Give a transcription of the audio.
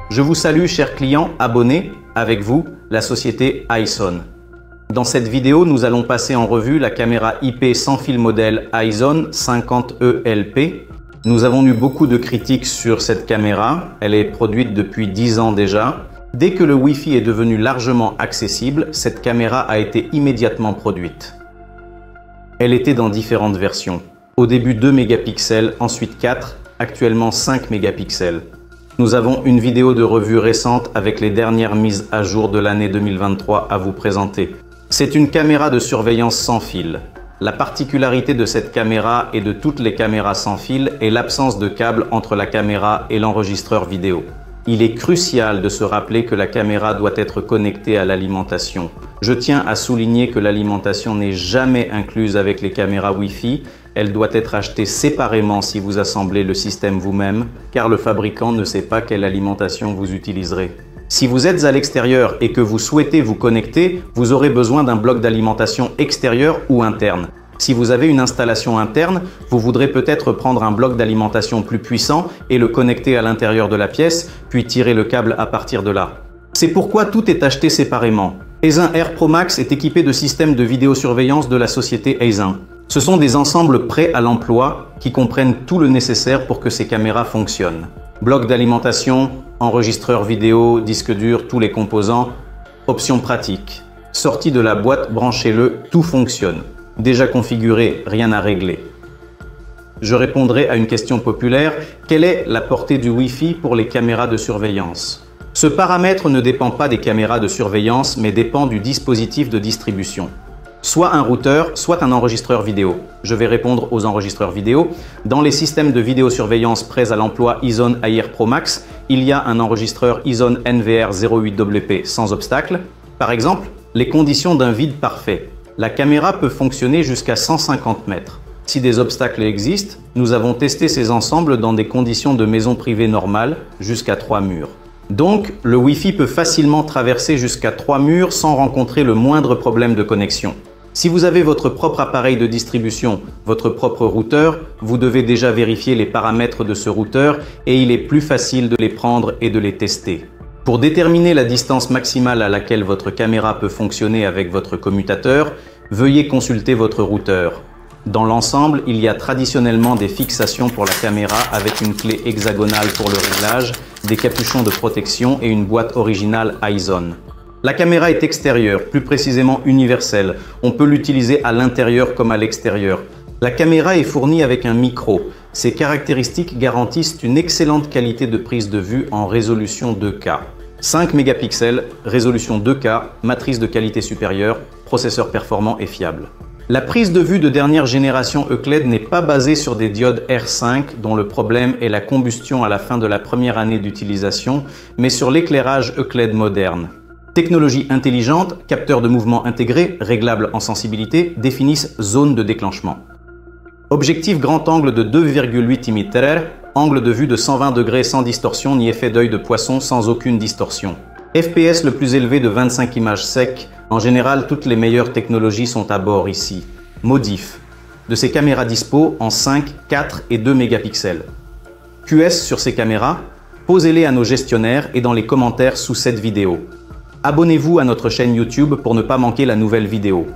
Je vous salue chers clients, abonnés, avec vous, la société iZone. Dans cette vidéo, nous allons passer en revue la caméra IP sans fil modèle iZone 50ELP. Nous avons eu beaucoup de critiques sur cette caméra, elle est produite depuis 10 ans déjà. Dès que le Wi-Fi est devenu largement accessible, cette caméra a été immédiatement produite. Elle était dans différentes versions. Au début 2 mégapixels, ensuite 4, actuellement 5 mégapixels. Nous avons une vidéo de revue récente avec les dernières mises à jour de l'année 2023 à vous présenter. C'est une caméra de surveillance sans fil. La particularité de cette caméra et de toutes les caméras sans fil est l'absence de câble entre la caméra et l'enregistreur vidéo. Il est crucial de se rappeler que la caméra doit être connectée à l'alimentation. Je tiens à souligner que l'alimentation n'est jamais incluse avec les caméras Wi-Fi. Elle doit être achetée séparément si vous assemblez le système vous-même, car le fabricant ne sait pas quelle alimentation vous utiliserez. Si vous êtes à l'extérieur et que vous souhaitez vous connecter, vous aurez besoin d'un bloc d'alimentation extérieur ou interne. Si vous avez une installation interne, vous voudrez peut-être prendre un bloc d'alimentation plus puissant et le connecter à l'intérieur de la pièce, puis tirer le câble à partir de là. C'est pourquoi tout est acheté séparément. Aisin Air Pro Max est équipé de systèmes de vidéosurveillance de la société Aisin. Ce sont des ensembles prêts à l'emploi qui comprennent tout le nécessaire pour que ces caméras fonctionnent. Bloc d'alimentation, enregistreur vidéo, disque dur, tous les composants. Options pratiques. Sortie de la boîte, branchez-le, tout fonctionne. Déjà configuré, rien à régler. Je répondrai à une question populaire. Quelle est la portée du Wi-Fi pour les caméras de surveillance? Ce paramètre ne dépend pas des caméras de surveillance, mais dépend du dispositif de distribution. Soit un routeur, soit un enregistreur vidéo. Je vais répondre aux enregistreurs vidéo. Dans les systèmes de vidéosurveillance prêts à l'emploi iZone Air Pro Max, il y a un enregistreur iZone NVR08WP sans obstacle. Par exemple, les conditions d'un vide parfait. La caméra peut fonctionner jusqu'à 150 mètres. Si des obstacles existent, nous avons testé ces ensembles dans des conditions de maison privée normale, jusqu'à 3 murs. Donc, le Wi-Fi peut facilement traverser jusqu'à 3 murs sans rencontrer le moindre problème de connexion. Si vous avez votre propre appareil de distribution, votre propre routeur, vous devez déjà vérifier les paramètres de ce routeur et il est plus facile de les prendre et de les tester. Pour déterminer la distance maximale à laquelle votre caméra peut fonctionner avec votre commutateur, veuillez consulter votre routeur. Dans l'ensemble, il y a traditionnellement des fixations pour la caméra avec une clé hexagonale pour le réglage, des capuchons de protection et une boîte originale iZone. La caméra est extérieure, plus précisément universelle. On peut l'utiliser à l'intérieur comme à l'extérieur. La caméra est fournie avec un micro. Ces caractéristiques garantissent une excellente qualité de prise de vue en résolution 2K. 5 mégapixels, résolution 2K, matrice de qualité supérieure, processeur performant et fiable. La prise de vue de dernière génération Euclid n'est pas basée sur des diodes R5 dont le problème est la combustion à la fin de la première année d'utilisation, mais sur l'éclairage Euclid moderne. Technologie intelligente, capteur de mouvement intégré, réglable en sensibilité, définissent zone de déclenchement. Objectif grand angle de 2,8 mm, angle de vue de 120 degrés sans distorsion ni effet d'œil de poisson sans aucune distorsion. FPS le plus élevé de 25 images sec. En général, toutes les meilleures technologies sont à bord ici. Modif. De ces caméras dispo en 5, 4 et 2 mégapixels. QS sur ces caméras, posez-les à nos gestionnaires et dans les commentaires sous cette vidéo. Abonnez-vous à notre chaîne YouTube pour ne pas manquer la nouvelle vidéo.